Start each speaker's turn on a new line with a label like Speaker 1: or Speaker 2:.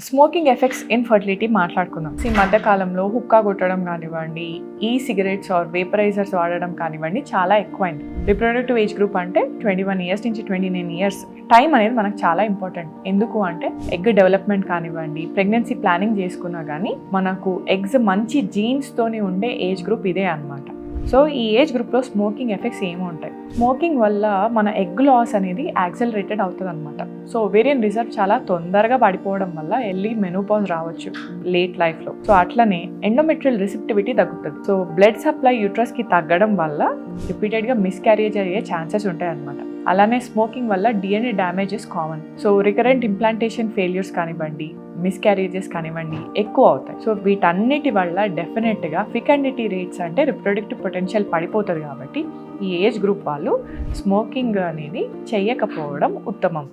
Speaker 1: Smoking effects in fertility మాట్లాడుకుందాం. ఈ మధ్య కాలంలో హుక్కా కొట్టడం కానివ్వండి, ఈ సిగరెట్స్ ఆర్ వేపరైజర్స్ వాడడం కానివ్వండి చాలా ఎక్కువైంది. రిప్రొడక్టివ్ ఏజ్ గ్రూప్ అంటే 21 ఇయర్స్ నుంచి 29 ఇయర్స్ టైం అనేది మనకు చాలా ఇంపార్టెంట్. ఎందుకు అంటే ఎగ్ డెవలప్మెంట్ కానివ్వండి, ప్రెగ్నెన్సీ ప్లానింగ్ చేసుకున్నా కానీ మనకు ఎగ్స్ మంచి జీన్స్ తోని ఉండే ఏజ్ గ్రూప్ ఇదే అన్నమాట. సో ఈ ఏజ్ గ్రూప్లో స్మోకింగ్ ఎఫెక్ట్స్ ఏమి ఉంటాయి? స్మోకింగ్ వల్ల మన ఎగ్ లాస్ అనేది యాక్సలరేటెడ్ అవుతుంది అనమాట. సో ఓవేరియన్ రిజర్వ్ చాలా తొందరగా పడిపోవడం వల్ల ఎర్లీ మెనోపాజ్ రావచ్చు లేట్ లైఫ్లో. సో అట్లనే ఎండోమెట్రియల్ రిసెప్టివిటీ తగ్గుతుంది. సో బ్లడ్ సప్లై యూట్రస్కి తగ్గడం వల్ల రిపీటెడ్గా మిస్క్యారేజ్ అయ్యే ఛాన్సెస్ ఉంటాయి అనమాట. అలానే స్మోకింగ్ వల్ల DNA damages common. So recurrent implantation failures కానివ్వండి, మిస్క్యారేజెస్ కానివ్వండి ఎక్కువ అవుతాయి. సో వీటన్నిటి వల్ల డెఫినెట్గా ఫికండిటీ రేట్స్ అంటే రిప్రొడక్టివ్ పొటెన్షియల్ పడిపోతుంది. కాబట్టి ఈ ఏజ్ గ్రూప్ వాళ్ళు స్మోకింగ్ అనేది చెయ్యకపోవడం ఉత్తమం.